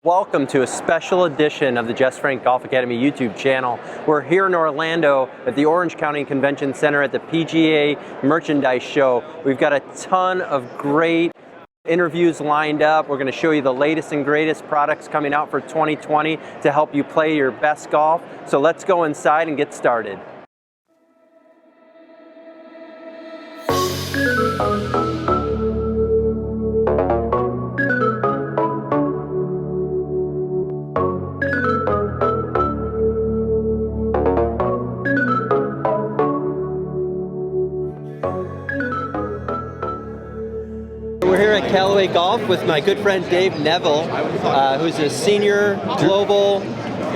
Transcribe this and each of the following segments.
Welcome to a special edition of the Jess Frank Golf Academy YouTube channel. We're here in Orlando at the Orange County Convention Center at the PGA Merchandise Show. We've got a ton of great interviews lined up. We're going to show you the latest and greatest products coming out for 2020 to help you play your best golf. So let's go inside and get started. We're here at Callaway Golf with my good friend Dave Neville, who's a senior global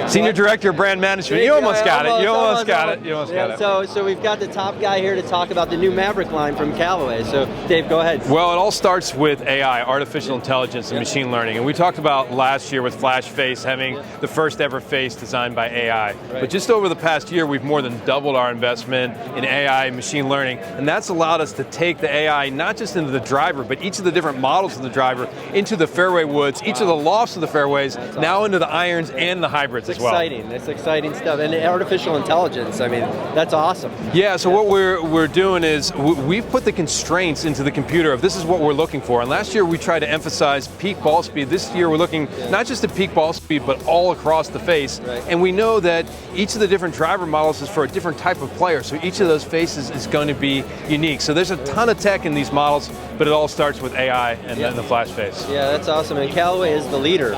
Senior Director of Brand Management. You almost got it. You almost got it. You almost got it. So we've got the top guy here to talk about the new Mavrik line from Callaway. So Dave, go ahead. Well, it all starts with AI, artificial intelligence and machine learning. And we talked about last year with Flash Face having the first ever face designed by AI. But just over the past year, we've more than doubled our investment in AI and machine learning. And that's allowed us to take the AI not just into the driver, but each of the different models of the driver into the fairway woods, each of the lofts of the fairways, now into the irons and the hybrids as well. It's exciting stuff. And artificial intelligence, I mean, that's awesome. Yeah, so what we're doing is we've put the constraints into the computer of this is what we're looking for. And last year we tried to emphasize peak ball speed. This year we're looking not just at peak ball speed, but all across the face. And we know that each of the different driver models is for a different type of player. So each of those faces is going to be unique. So there's a ton of tech in these models, but it all starts with AI and then the Flash Face. Yeah, that's awesome. And Callaway is the leader.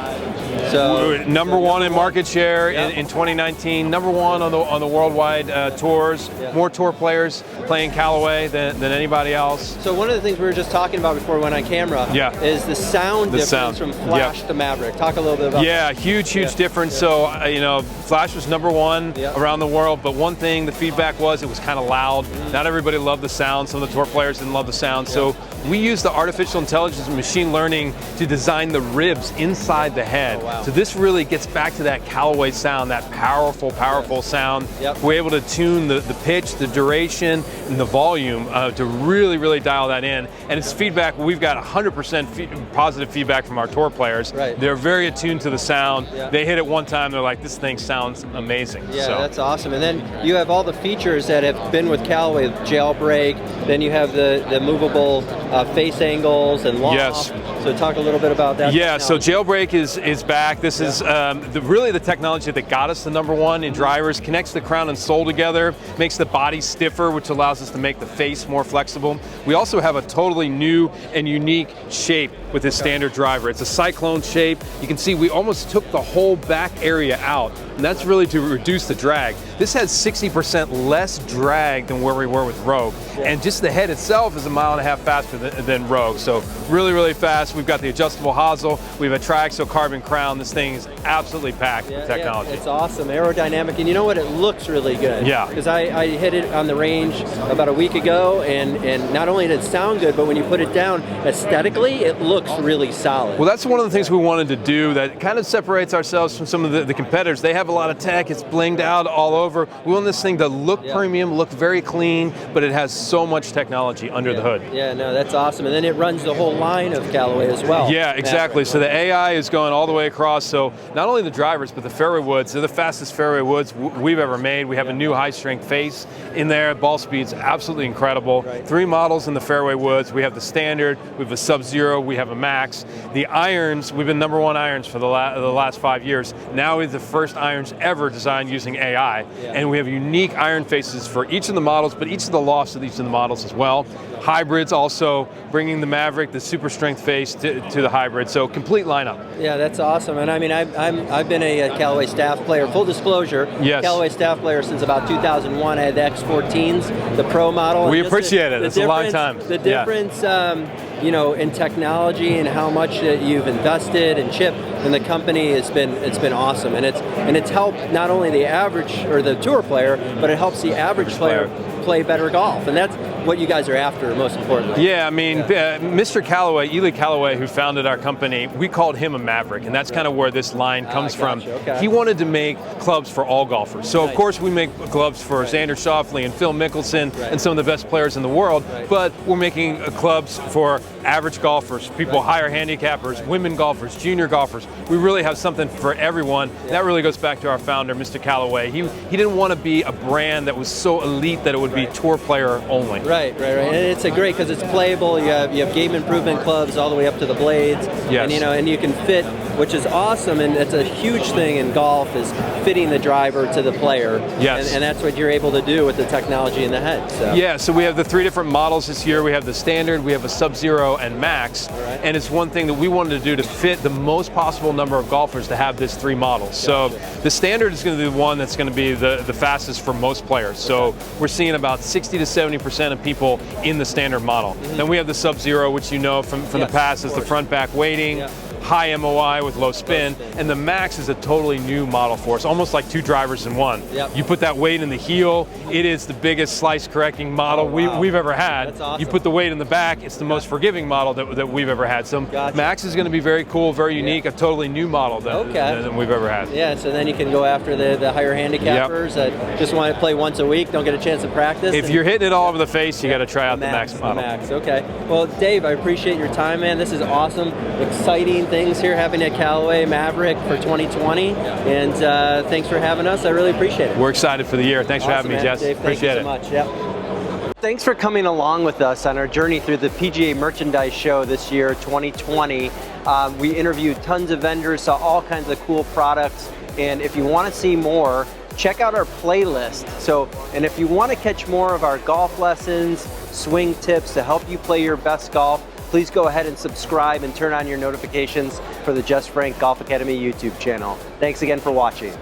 So number one in market share in 2019, number one on the worldwide tours. More tour players playing Callaway than anybody else. So one of the things we were just talking about before we went on camera is the sound difference from Flash to Mavrik. Talk a little bit about that. Huge difference. So you know, Flash was number one around the world, but one thing the feedback was it was kind of loud. Not everybody loved the sound. Some of the tour players didn't love the sound. So we used the artificial intelligence and machine learning to design the ribs inside the head. So this really gets back to that Callaway sound, that powerful sound. We're able to tune the pitch, the duration, and the volume to really dial that in. And it's feedback, we've got 100% positive feedback from our tour players. They're very attuned to the sound. They hit it one time, they're like, this thing sounds amazing. That's awesome. And then you have all the features that have been with Callaway, jailbreak, then you have the movable face angles and loft. So talk a little bit about that. So jailbreak is back. This is really the technology that got us the number one in drivers, connects the crown and sole together, makes the body stiffer, which allows us to make the face more flexible. We also have a totally new and unique shape with this standard driver. It's a cyclone shape. You can see we almost took the whole back area out, and that's really to reduce the drag. This has 60% less drag than where we were with Rogue, and just the head itself is 1.5 miles faster than Rogue. So really fast. We've got the adjustable hosel. We have a triaxial carbon crown. This thing is absolutely packed with technology. It's awesome, aerodynamic, and you know what? It looks really good. Because I hit it on the range about a week ago, and not only did it sound good, but when you put it down aesthetically, it looks really solid. Well, that's one of the things we wanted to do that kind of separates ourselves from some of the competitors. They have a lot of tech. It's blinged out all over. We want this thing to look premium, look very clean, but it has so much technology under the hood. That's awesome. And then it runs the whole line of Callaway as well. Exactly. So the AI is going all the way across. So not only the drivers, but the fairway woods. They're the fastest fairway woods we've ever made. We have a new high-strength face in there. Ball speed's absolutely incredible. 3 models in the fairway woods. We have the standard, we have a Sub-Zero, we have a Max. The irons, we've been number one irons for the last 5 years. Now we're the first irons ever designed using AI. And we have unique iron faces for each of the models, but each of the lofts of each of the models as well. Hybrids also, bringing the Mavrik, the super strength face to the hybrid. So complete lineup. Yeah, that's awesome. And I mean, I've been a Callaway staff player. Full disclosure, Callaway staff player since about 2001. I had the X14s, the Pro model. We appreciate it. It's a long time. The difference, you know, in technology and how much you've invested and chipped in the company it's been awesome. And it's helped not only the average or the tour player, but it helps the average player play better golf. And that's what you guys are after, most importantly. Yeah, I mean, Mr. Callaway, Ely Callaway, who founded our company, we called him a Maverick, and that's kind of where this line comes from. Okay. He wanted to make clubs for all golfers. So, of course, we make clubs for Xander Schauffele and Phil Mickelson and some of the best players in the world, but we're making clubs for average golfers, people higher handicappers, women golfers, junior golfers. We really have something for everyone. That really goes back to our founder, Mr. Callaway. He didn't want to be a brand that was so elite that it would be tour player only. Right. And it's a great, because it's playable. You have game improvement clubs all the way up to the blades. Yes. And you can fit, which is awesome, and it's a huge thing in golf, is fitting the driver to the player. Yes. And that's what you're able to do with the technology in the head. So. Yeah, so we have the 3 different models this year. We have the Standard, we have a Sub-Zero, and Max. Right. And it's one thing that we wanted to do to fit the most possible number of golfers to have this 3 models. Gotcha. So the Standard is going to be the one that's going to be the fastest for most players. So we're seeing about 60 to 70% of people in the Standard model. Then we have the Sub-Zero, which you know from the past is the front-back weighting. High MOI with low spin, and the Max is a totally new model for us, almost like 2 drivers in one. Yep. You put that weight in the heel, it is the biggest slice correcting model we've ever had. That's awesome. You put the weight in the back, it's the most forgiving model that we've ever had. So Max is going to be very cool, very unique, a totally new model than we've ever had. Yeah, so then you can go after the higher handicappers that just want to play once a week, don't get a chance to practice. If you're hitting it all over the face, you got to try out the Max model. The Max, okay. Well, Dave, I appreciate your time, man. This is awesome, exciting things here happening at Callaway Mavrik for 2020, and thanks for having us. I really appreciate it. We're excited for the year. Thanks for having me, Jess. Dave, appreciate it. Thank you so much. Yep. Thanks for coming along with us on our journey through the PGA Merchandise Show this year, 2020. We interviewed tons of vendors, saw all kinds of cool products, and if you want to see more, check out our playlist. And if you want to catch more of our golf lessons, swing tips to help you play your best golf, please go ahead and subscribe and turn on your notifications for the Jess Frank Golf Academy YouTube channel. Thanks again for watching.